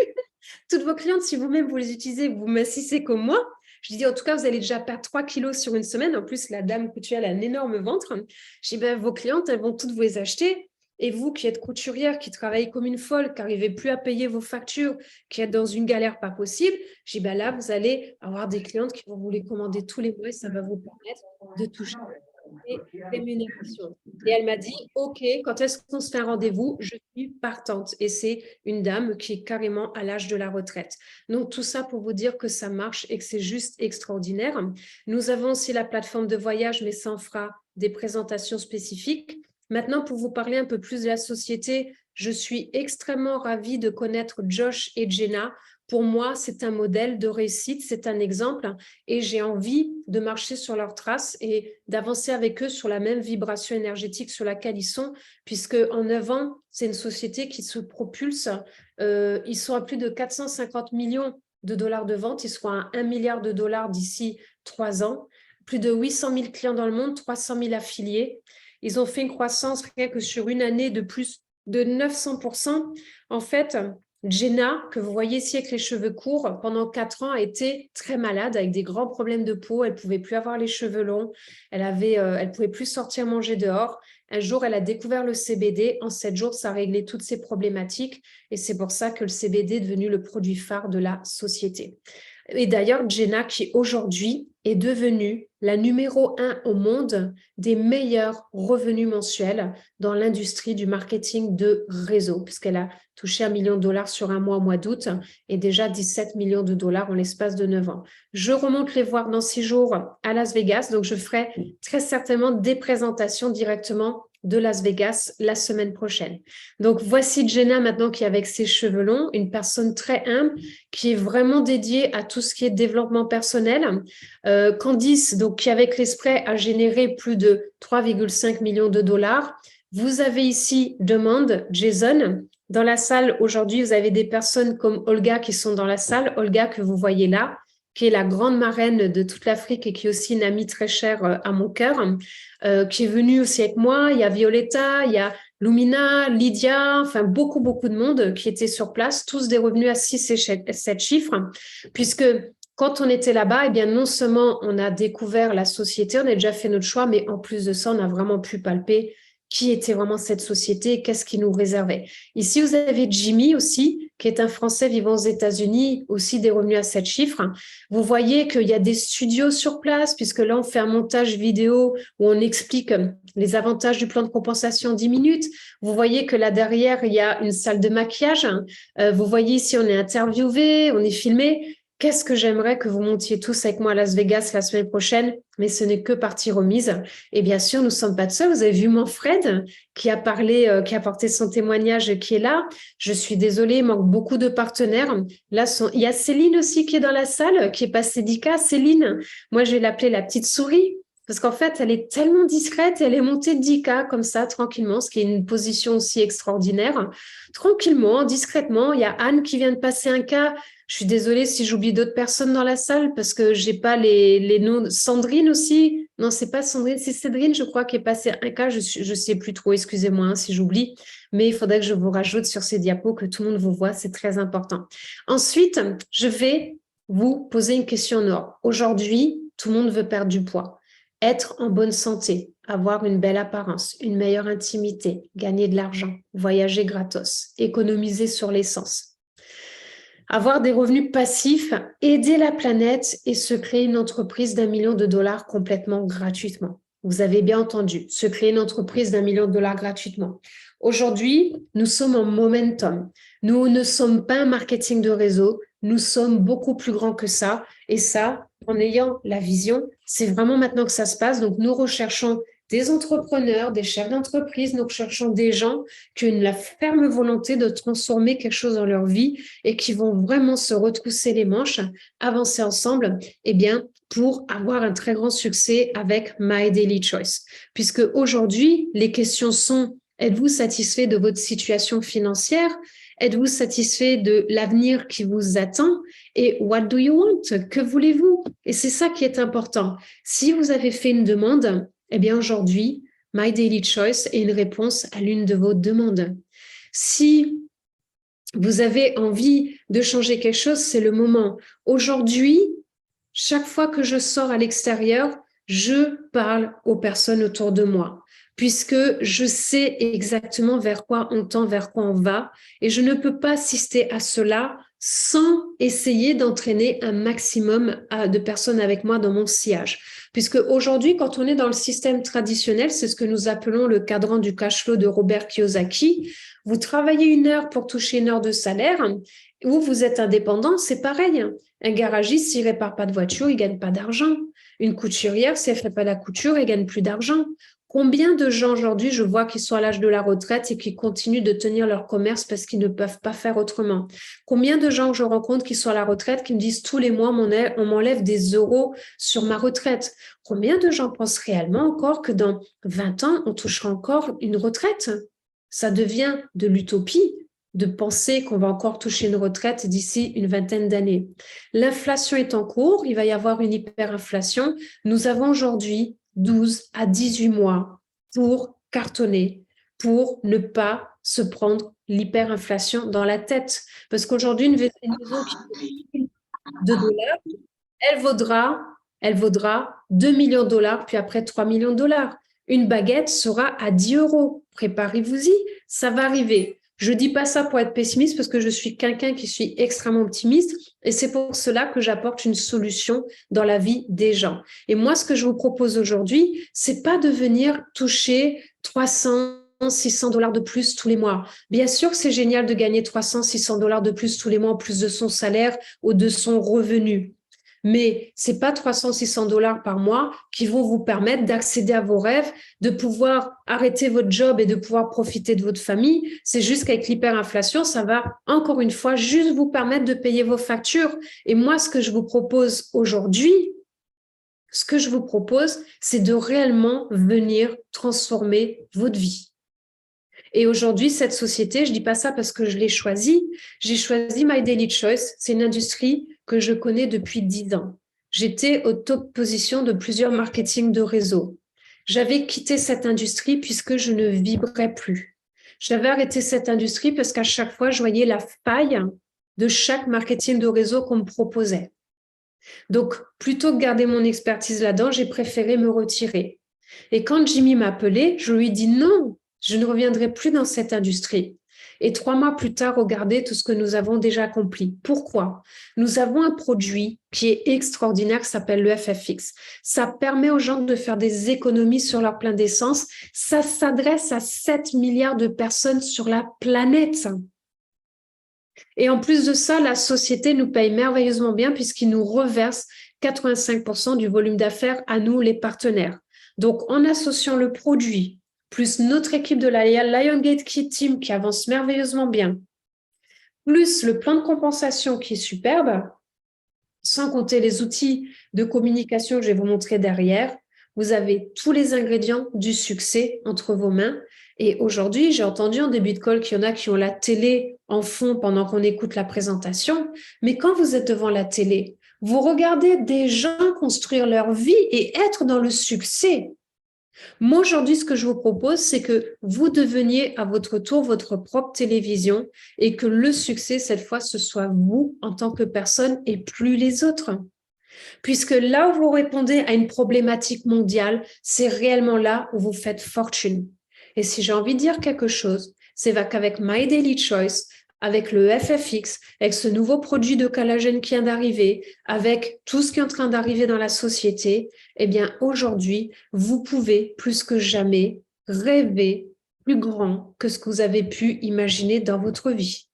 Speaker 1: toutes vos clientes, si vous-même vous les utilisez, vous m'assistez comme moi. Je dis, en tout cas, vous allez déjà perdre 3 kilos sur une semaine. En plus, la dame couturière, elle a un énorme ventre. Je dis, vos clientes, elles vont toutes vous les acheter. Et vous qui êtes couturière, qui travaillez comme une folle, qui n'arrivez plus à payer vos factures, qui êtes dans une galère pas possible, je dis, là, vous allez avoir des clientes qui vont vous les commander tous les mois et ça va vous permettre de toucher des rémunérations. Et elle m'a dit, OK, quand est-ce qu'on se fait un rendez-vous? Je suis partante. Et c'est une dame qui est carrément à l'âge de la retraite. Donc, tout ça pour vous dire que ça marche et que c'est juste extraordinaire. Nous avons aussi la plateforme de voyage, mais ça en fera des présentations spécifiques. Maintenant, pour vous parler un peu plus de la société, je suis extrêmement ravie de connaître Josh et Jenna. Pour moi, c'est un modèle de réussite, c'est un exemple et j'ai envie de marcher sur leurs traces et d'avancer avec eux sur la même vibration énergétique sur laquelle ils sont, puisque en 9 ans, c'est une société qui se propulse. Ils sont à plus de 450 millions de dollars de vente, ils seront à 1 milliard de dollars d'ici 3 ans, plus de 800 000 clients dans le monde, 300 000 affiliés. Ils ont fait une croissance rien que sur une année de plus de 900%. En fait, Jenna, que vous voyez ici avec les cheveux courts, pendant 4 ans, a été très malade avec des grands problèmes de peau. Elle ne pouvait plus avoir les cheveux longs. Elle ne pouvait plus sortir manger dehors. Un jour, elle a découvert le CBD. En 7 jours, ça a réglé toutes ses problématiques. Et c'est pour ça que le CBD est devenu le produit phare de la société. Et d'ailleurs, Jenna, qui aujourd'hui est devenue la numéro 1 au monde des meilleurs revenus mensuels dans l'industrie du marketing de réseau, puisqu'elle a touché 1 million de dollars sur un mois au mois d'août et déjà 17 millions de dollars en l'espace de 9 ans. Je remonte les voir dans 6 jours à Las Vegas, donc je ferai très certainement des présentations directement de Las Vegas la semaine prochaine. Donc, voici Jenna maintenant qui est avec ses cheveux longs, une personne très humble qui est vraiment dédiée à tout ce qui est développement personnel. Candice, donc, qui avec les sprays a généré plus de 3,5 millions de dollars. Vous avez ici Demande, Jason. Dans la salle, aujourd'hui, vous avez des personnes comme Olga qui sont dans la salle. Olga que vous voyez là, qui est la grande marraine de toute l'Afrique et qui est aussi une amie très chère à mon cœur, qui est venue aussi avec moi. Il y a Violetta, il y a Lumina, Lydia, enfin beaucoup de monde qui était sur place, tous des revenus à 6 et 7 chiffres, puisque quand on était là-bas, eh bien non seulement on a découvert la société, on a déjà fait notre choix, mais en plus de ça, on a vraiment pu palper qui était vraiment cette société, qu'est-ce qui nous réservait. Ici, vous avez Jimmy aussi, qui est un Français vivant aux États-Unis, aussi des revenus à 7 chiffres. Vous voyez qu'il y a des studios sur place, puisque là, on fait un montage vidéo où on explique les avantages du plan de compensation en 10 minutes. Vous voyez que là derrière, il y a une salle de maquillage. Vous voyez ici, on est interviewé, on est filmé. Qu'est-ce que j'aimerais que vous montiez tous avec moi à Las Vegas la semaine prochaine, mais ce n'est que partie remise. Et bien sûr, nous ne sommes pas de seuls. Vous avez vu Manfred qui a parlé, qui a apporté son témoignage, qui est là. Je suis désolée, il manque beaucoup de partenaires. Là, il y a Céline aussi qui est dans la salle, qui est passée d'ICA. Céline, moi, je vais l'appeler la petite souris. Parce qu'en fait, elle est tellement discrète, elle est montée de 10K comme ça, tranquillement, ce qui est une position aussi extraordinaire. Tranquillement, discrètement, il y a Anne qui vient de passer 1K. Je suis désolée si j'oublie d'autres personnes dans la salle parce que j'ai pas les noms. Sandrine aussi. Non, c'est pas Sandrine, c'est Cédrine, je crois, qui est passée 1K. Je sais plus trop, excusez-moi hein, si j'oublie. Mais il faudrait que je vous rajoute sur ces diapos, que tout le monde vous voit, c'est très important. Ensuite, je vais vous poser une question en or. Aujourd'hui, tout le monde veut perdre du poids. Être en bonne santé, avoir une belle apparence, une meilleure intimité, gagner de l'argent, voyager gratos, économiser sur l'essence. Avoir des revenus passifs, aider la planète et se créer une entreprise d'1 million de dollars complètement gratuitement. Vous avez bien entendu, se créer une entreprise d'1 million de dollars gratuitement. Aujourd'hui, nous sommes en momentum. Nous ne sommes pas un marketing de réseau, nous sommes beaucoup plus grands que ça. Et ça, en ayant la vision, c'est vraiment maintenant que ça se passe. Donc, nous recherchons des entrepreneurs, des chefs d'entreprise, nous recherchons des gens qui ont la ferme volonté de transformer quelque chose dans leur vie et qui vont vraiment se retrousser les manches, avancer ensemble, eh bien, pour avoir un très grand succès avec My Daily Choice. Puisque aujourd'hui, les questions sont: êtes-vous satisfait de votre situation financière? Êtes-vous satisfait de l'avenir qui vous attend? Et what do you want? Que voulez-vous? Et c'est ça qui est important. Si vous avez fait une demande, eh bien aujourd'hui, My Daily Choice est une réponse à l'une de vos demandes. Si vous avez envie de changer quelque chose, c'est le moment. Aujourd'hui, chaque fois que je sors à l'extérieur, je parle aux personnes autour de moi, puisque je sais exactement vers quoi on tend, vers quoi on va, et je ne peux pas assister à cela sans essayer d'entraîner un maximum de personnes avec moi dans mon sillage. Puisque aujourd'hui, quand on est dans le système traditionnel, c'est ce que nous appelons le cadran du cash flow de Robert Kiyosaki. Vous travaillez 1 heure pour toucher 1 heure de salaire, ou vous êtes indépendant, c'est pareil. Un garagiste, s'il ne répare pas de voiture, il ne gagne pas d'argent. Une couturière, si elle ne fait pas la couture, elle ne gagne plus d'argent. Combien de gens aujourd'hui, je vois, qui sont à l'âge de la retraite et qui continuent de tenir leur commerce parce qu'ils ne peuvent pas faire autrement? Combien de gens que je rencontre qui sont à la retraite qui me disent tous les mois, on m'enlève des euros sur ma retraite? Combien de gens pensent réellement encore que dans 20 ans, on touchera encore une retraite? Ça devient de l'utopie de penser qu'on va encore toucher une retraite d'ici une vingtaine d'années. L'inflation est en cours, il va y avoir une hyperinflation. Nous avons aujourd'hui 12 à 18 mois pour cartonner, pour ne pas se prendre l'hyperinflation dans la tête. Parce qu'aujourd'hui, une maison qui coûte 2 dollars, elle vaudra 2 millions de dollars, puis après 3 millions de dollars. Une baguette sera à 10 euros. Préparez-vous-y, ça va arriver. Je ne dis pas ça pour être pessimiste parce que je suis quelqu'un qui suis extrêmement optimiste et c'est pour cela que j'apporte une solution dans la vie des gens. Et moi, ce que je vous propose aujourd'hui, c'est pas de venir toucher 300, 600 dollars de plus tous les mois. Bien sûr que c'est génial de gagner 300, 600 dollars de plus tous les mois en plus de son salaire ou de son revenu. Mais ce n'est pas 300, 600 dollars par mois qui vont vous permettre d'accéder à vos rêves, de pouvoir arrêter votre job et de pouvoir profiter de votre famille. C'est juste qu'avec l'hyperinflation, ça va encore une fois juste vous permettre de payer vos factures. Et moi, ce que je vous propose aujourd'hui, c'est de réellement venir transformer votre vie. Et aujourd'hui, cette société, je ne dis pas ça parce que je l'ai choisie, j'ai choisi My Daily Choice. C'est une industrie que je connais depuis 10 ans. J'étais au top position de plusieurs marketing de réseau. J'avais quitté cette industrie puisque je ne vibrais plus. J'avais arrêté cette industrie parce qu'à chaque fois, je voyais la faille de chaque marketing de réseau qu'on me proposait. Donc, plutôt que garder mon expertise là-dedans, j'ai préféré me retirer. Et quand Jimmy m'a appelé, je lui ai dit non, je ne reviendrai plus dans cette industrie. Et 3 mois plus tard, regardez tout ce que nous avons déjà accompli. Pourquoi? Nous avons un produit qui est extraordinaire, qui s'appelle le FFX. Ça permet aux gens de faire des économies sur leur plein d'essence. Ça s'adresse à 7 milliards de personnes sur la planète. Et en plus de ça, la société nous paye merveilleusement bien puisqu'il nous reverse 85% du volume d'affaires à nous, les partenaires. Donc, en associant le produit, plus notre équipe de la Liongate Kid Team qui avance merveilleusement bien, plus le plan de compensation qui est superbe, sans compter les outils de communication que je vais vous montrer derrière, vous avez tous les ingrédients du succès entre vos mains. Et aujourd'hui, j'ai entendu en début de call qu'il y en a qui ont la télé en fond pendant qu'on écoute la présentation. Mais quand vous êtes devant la télé, vous regardez des gens construire leur vie et être dans le succès. Moi, aujourd'hui, ce que je vous propose, c'est que vous deveniez à votre tour votre propre télévision et que le succès, cette fois, ce soit vous en tant que personne et plus les autres. Puisque là où vous répondez à une problématique mondiale, c'est réellement là où vous faites fortune. Et si j'ai envie de dire quelque chose, c'est qu'avec My Daily Choice, avec le FFX, avec ce nouveau produit de collagène qui vient d'arriver, avec tout ce qui est en train d'arriver dans la société, eh bien aujourd'hui, vous pouvez plus que jamais rêver plus grand que ce que vous avez pu imaginer dans votre vie.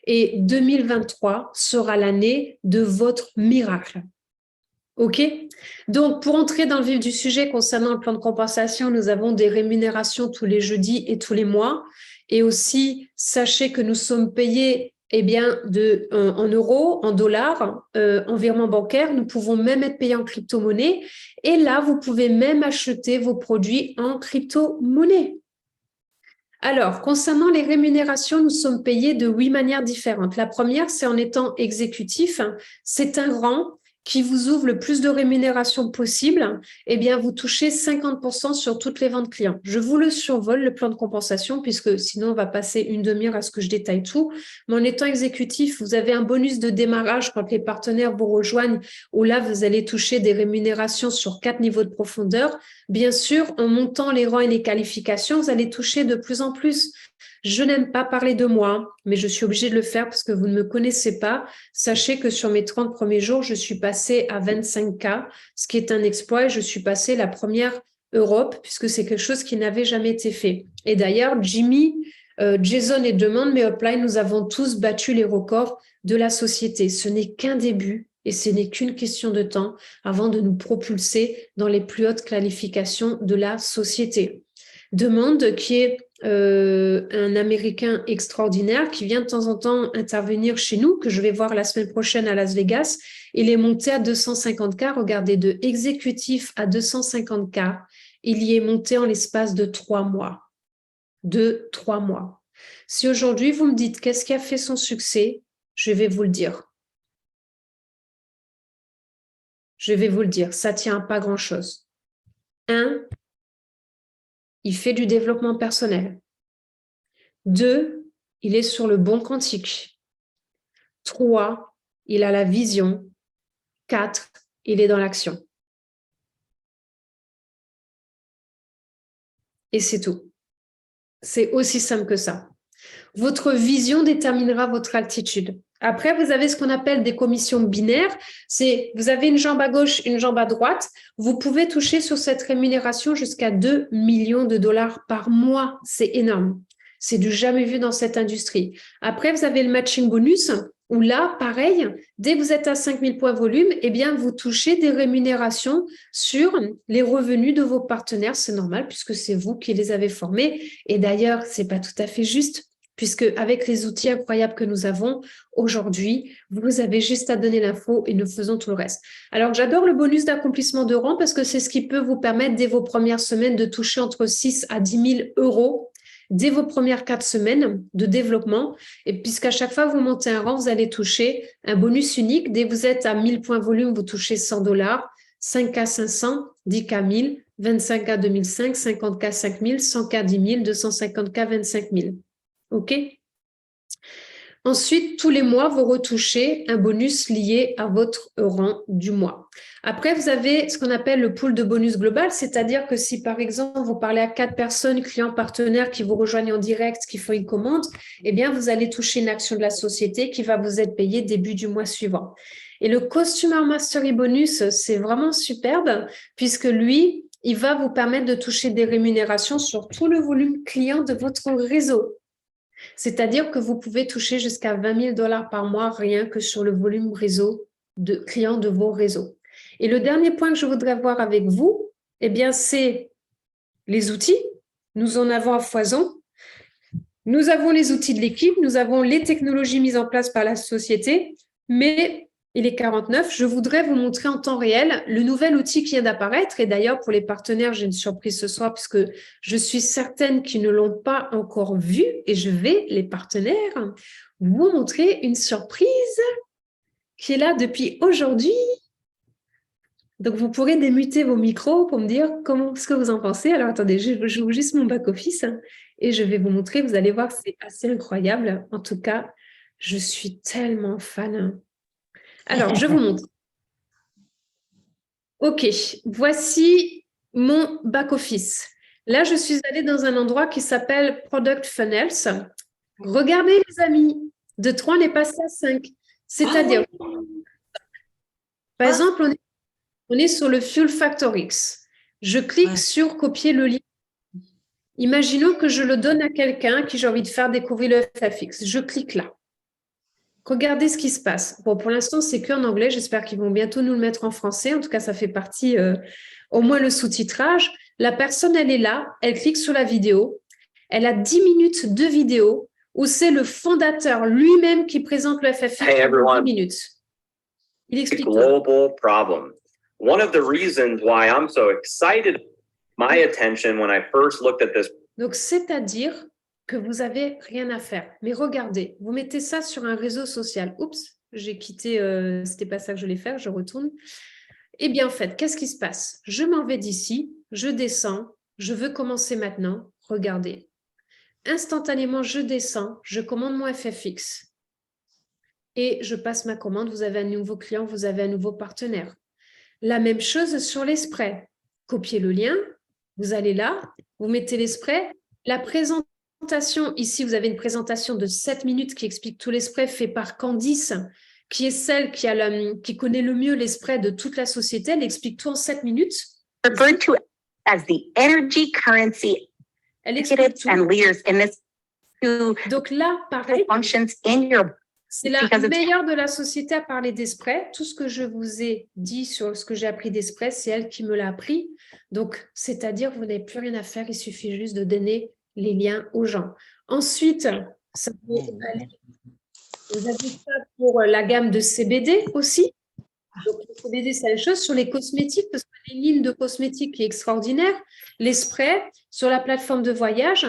Speaker 1: Et 2023 sera l'année de votre miracle. OK? Donc, pour entrer dans le vif du sujet concernant le plan de compensation, nous avons des rémunérations tous les jeudis et tous les mois. Et aussi, sachez que nous sommes payés en euros, en dollars, en virement bancaire. Nous pouvons même être payés en crypto-monnaie. Et là, vous pouvez même acheter vos produits en crypto-monnaie. Alors, concernant les rémunérations, nous sommes payés de 8 manières différentes. La première, c'est en étant exécutif. C'est un rang qui vous ouvre le plus de rémunération possible. Eh bien, vous touchez 50% sur toutes les ventes clients. Je vous le survole, le plan de compensation, puisque sinon, on va passer une demi-heure à ce que je détaille tout. Mais en étant exécutif, vous avez un bonus de démarrage quand les partenaires vous rejoignent, où là, vous allez toucher des rémunérations sur 4 niveaux de profondeur. Bien sûr, en montant les rangs et les qualifications, vous allez toucher de plus en plus. Je n'aime pas parler de moi, mais je suis obligée de le faire parce que vous ne me connaissez pas. Sachez que sur mes 30 premiers jours, je suis passée à 25K, ce qui est un exploit. Et je suis passée la première Europe puisque c'est quelque chose qui n'avait jamais été fait. Et d'ailleurs, Jimmy, Jason et Demande, mes uplines, nous avons tous battu les records de la société. Ce n'est qu'un début. Et ce n'est qu'une question de temps avant de nous propulser dans les plus hautes qualifications de la société. Demande, qui est un Américain extraordinaire qui vient de temps en temps intervenir chez nous, que je vais voir la semaine prochaine à Las Vegas. Il est monté à 250K. Regardez, de exécutif à 250K, il y est monté en l'espace de 3 mois. De 3 mois. Si aujourd'hui vous me dites qu'est-ce qui a fait son succès, je vais vous le dire. Je vais vous le dire, ça ne tient à pas grand-chose. 1, il fait du développement personnel. 2, il est sur le bon quantique. 3, il a la vision. 4, il est dans l'action. Et c'est tout. C'est aussi simple que ça. Votre vision déterminera votre altitude. Après, vous avez ce qu'on appelle des commissions binaires. C'est, vous avez une jambe à gauche, une jambe à droite. Vous pouvez toucher sur cette rémunération jusqu'à 2 millions de dollars par mois. C'est énorme. C'est du jamais vu dans cette industrie. Après, vous avez le matching bonus, où là, pareil, dès que vous êtes à 5000 points volume, eh bien, vous touchez des rémunérations sur les revenus de vos partenaires. C'est normal, puisque c'est vous qui les avez formés. Et d'ailleurs, c'est pas tout à fait juste, puisque avec les outils incroyables que nous avons aujourd'hui, vous avez juste à donner l'info et nous faisons tout le reste. Alors, j'adore le bonus d'accomplissement de rang parce que c'est ce qui peut vous permettre, dès vos premières semaines, de toucher entre 6 à 10 000 euros dès vos premières 4 semaines de développement. Et puisqu'à chaque fois que vous montez un rang, vous allez toucher un bonus unique. Dès que vous êtes à 1000 points volume, vous touchez $100, 5K 500, 10K 1000, 25K 2005, 50K 5000, 100K 10 000, 250K 25 000. OK? Ensuite, tous les mois, vous retouchez un bonus lié à votre rang du mois. Après, vous avez ce qu'on appelle le pool de bonus global, c'est-à-dire que si, par exemple, vous parlez à 4 personnes, clients, partenaires qui vous rejoignent en direct, qui font une commande, eh bien, vous allez toucher une action de la société qui va vous être payée début du mois suivant. Et le Customer Mastery Bonus, c'est vraiment superbe puisque lui, il va vous permettre de toucher des rémunérations sur tout le volume client de votre réseau. C'est-à-dire que vous pouvez toucher jusqu'à 20 000 $ par mois rien que sur le volume réseau de clients de vos réseaux. Et le dernier point que je voudrais voir avec vous, eh bien, c'est les outils. Nous en avons à foison. Nous avons les outils de l'équipe, nous avons les technologies mises en place par la société, mais Il est 49. Je voudrais vous montrer en temps réel le nouvel outil qui vient d'apparaître. Et d'ailleurs, pour les partenaires, j'ai une surprise ce soir puisque je suis certaine qu'ils ne l'ont pas encore vu. Et je vais, les partenaires, vous montrer une surprise qui est là depuis aujourd'hui. Donc, vous pourrez démuter vos micros pour me dire ce que vous en pensez. Alors, attendez, j'ouvre juste mon back-office et je vais vous montrer. Vous allez voir, c'est assez incroyable. En tout cas, je suis tellement fan. Alors, je vous montre. OK, voici mon back-office. Là, je suis allée dans un endroit qui s'appelle Product Funnels. Regardez, les amis, de 3, on est passé à 5. C'est-à-dire, par exemple, on est sur le Fuel Factor X. Je clique sur copier le lien. Imaginons que je le donne à quelqu'un qui j'ai envie de faire découvrir le FFX. Je clique là. Regardez ce qui se passe. Bon, pour l'instant, c'est qu'en anglais. J'espère qu'ils vont bientôt nous le mettre en français. En tout cas, ça fait partie, au moins le sous-titrage. La personne, elle est là. Elle clique sur la vidéo. Elle a 10 minutes de vidéo où c'est le fondateur lui-même qui présente le FFX en 10 minutes. Il explique
Speaker 6: global problem. One of the reasons why I'm so excited, my attention when I first looked at this.
Speaker 1: Donc, c'est-à-dire que vous n'avez rien à faire. Mais regardez, vous mettez ça sur un réseau social. Oups, j'ai quitté, c'était pas ça que je voulais faire, je retourne. Eh bien, en fait, qu'est-ce qui se passe? Je m'en vais d'ici, je descends, je veux commencer maintenant. Regardez. Instantanément, je descends, je commande mon FFX et je passe ma commande. Vous avez un nouveau client, vous avez un nouveau partenaire. La même chose sur les sprays. Copiez le lien, vous allez là, vous mettez les sprays. La présentation, ici, vous avez une présentation de 7 minutes qui explique tous les sprays faits par Candice, qui est celle qui connaît le mieux les sprays de toute la société. Elle explique tout en 7 minutes.
Speaker 7: Referred to as the energy currency.
Speaker 1: Elle explique tout.
Speaker 7: And leaders in this
Speaker 1: Donc là, pareil,
Speaker 7: functions in your
Speaker 1: c'est la meilleure de la société à parler des sprays. Tout ce que je vous ai dit sur ce que j'ai appris des sprays, c'est elle qui me l'a appris. Donc, c'est-à-dire, vous n'avez plus rien à faire. Il suffit juste de donner les liens aux gens. Ensuite, ça peut aller. Vous avez ça pour la gamme de CBD aussi. Donc, le CBD, c'est la chose. Sur les cosmétiques, parce que les lignes de cosmétiques qui est extraordinaire, les sprays sur la plateforme de voyage.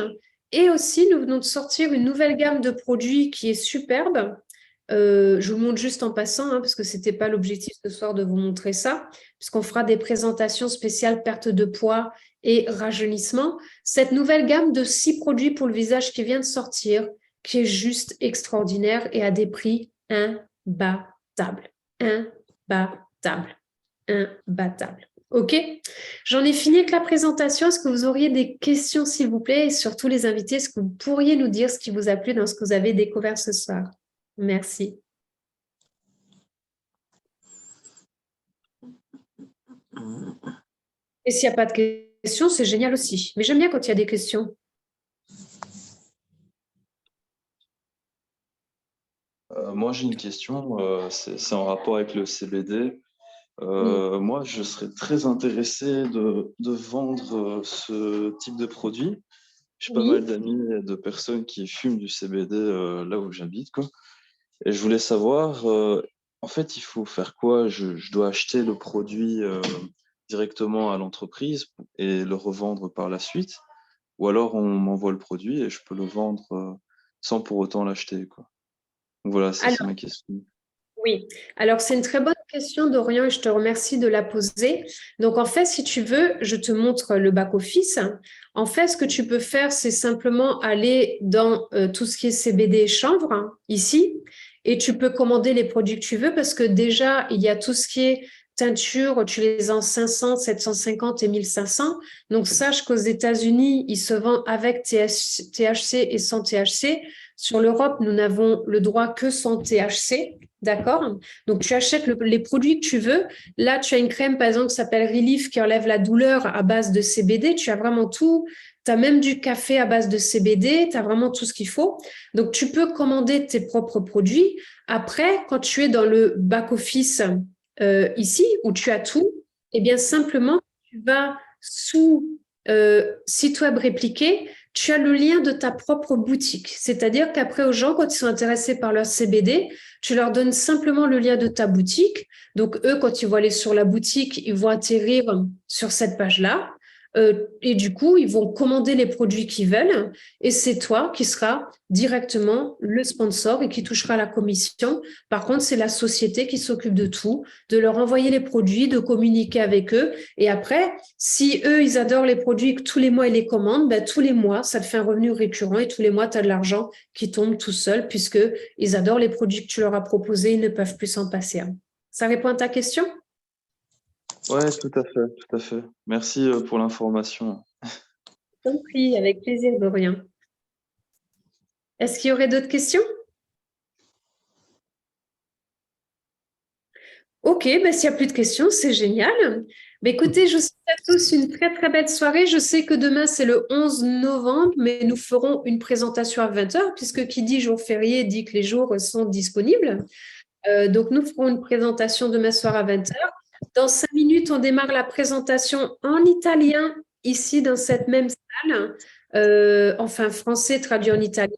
Speaker 1: Et aussi, nous venons de sortir une nouvelle gamme de produits qui est superbe. Je vous montre juste en passant, parce que ce n'était pas l'objectif ce soir de vous montrer ça, puisqu'on fera des présentations spéciales perte de poids et rajeunissement. Cette nouvelle gamme de 6 produits pour le visage qui vient de sortir, qui est juste extraordinaire et à des prix imbattables. Imbattables. OK? J'en ai fini avec la présentation. Est-ce que vous auriez des questions, s'il vous plaît? Et surtout, les invités, est-ce que vous pourriez nous dire ce qui vous a plu dans ce que vous avez découvert ce soir? Merci. Et s'il n'y a pas de questions, c'est génial aussi. Mais j'aime bien quand il y a des questions.
Speaker 8: Moi, j'ai une question. C'est en rapport avec le CBD. Moi, je serais très intéressé de vendre ce type de produit. J'ai pas mal d'amis et de personnes qui fument du CBD là où j'habite, quoi. Et je voulais savoir, en fait, il faut faire quoi? Je dois acheter le produit directement à l'entreprise et le revendre par la suite? Ou alors on m'envoie le produit et je peux le vendre sans pour autant l'acheter, quoi. Donc voilà, c'est ma question.
Speaker 1: Oui, alors c'est une très bonne question, Dorian, et je te remercie de la poser. Donc en fait, si tu veux, je te montre le back-office. En fait, ce que tu peux faire, c'est simplement aller dans tout ce qui est CBD et chanvre, ici, et tu peux commander les produits que tu veux parce que déjà, il y a tout ce qui est teinture, tu les as en 500, 750 et 1500. Donc sache qu'aux États-Unis, ils se vendent avec THC et sans THC. Sur l'Europe, nous n'avons le droit que sans THC, d'accord? Donc, tu achètes les produits que tu veux. Là, tu as une crème, par exemple, qui s'appelle Relief, qui enlève la douleur à base de CBD. Tu as vraiment tout. Tu as même du café à base de CBD. Tu as vraiment tout ce qu'il faut. Donc, tu peux commander tes propres produits. Après, quand tu es dans le back-office ici, où tu as tout, eh bien, simplement, tu vas sous site web répliqué, tu as le lien de ta propre boutique. C'est-à-dire qu'après, aux gens, quand ils sont intéressés par leur CBD, tu leur donnes simplement le lien de ta boutique. Donc, eux, quand ils vont aller sur la boutique, ils vont atterrir sur cette page-là. Et du coup, ils vont commander les produits qu'ils veulent. Et c'est toi qui seras directement le sponsor et qui touchera la commission. Par contre, c'est la société qui s'occupe de tout, de leur envoyer les produits, de communiquer avec eux. Et après, si eux, ils adorent les produits et que tous les mois, ils les commandent, ben, tous les mois, ça te fait un revenu récurrent et tous les mois, tu as de l'argent qui tombe tout seul puisque ils adorent les produits que tu leur as proposés, ils ne peuvent plus s'en passer. Ça répond à ta question?
Speaker 8: Ouais, tout à fait, tout à fait. Merci pour l'information.
Speaker 1: Compris, avec plaisir, Dorian. Est-ce qu'il y aurait d'autres questions? Ok, ben, s'il n'y a plus de questions, c'est génial. Ben, écoutez, je vous souhaite à tous une très très belle soirée. Je sais que demain, c'est le 11 novembre, mais nous ferons une présentation à 20h, puisque qui dit jour férié dit que les jours sont disponibles. Donc, nous ferons une présentation demain soir à 20h. Dans 5 minutes, on démarre la présentation en italien, ici dans cette même salle, enfin français traduit en italien.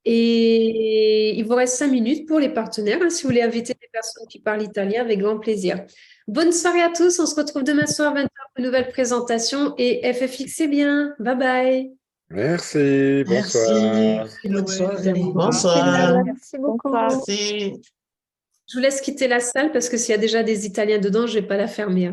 Speaker 1: Et il vous reste 5 minutes pour les partenaires, si vous voulez inviter des personnes qui parlent italien, avec grand plaisir. Bonne soirée à tous, on se retrouve demain soir à 20h pour une nouvelle présentation et FFX c'est bien. Bye bye.
Speaker 5: Merci, bonsoir.
Speaker 3: Merci, bonne soirée.
Speaker 9: Bonsoir.
Speaker 7: Merci beaucoup.
Speaker 9: Merci.
Speaker 1: Je vous laisse quitter la salle parce que s'il y a déjà des Italiens dedans, je ne vais pas la fermer.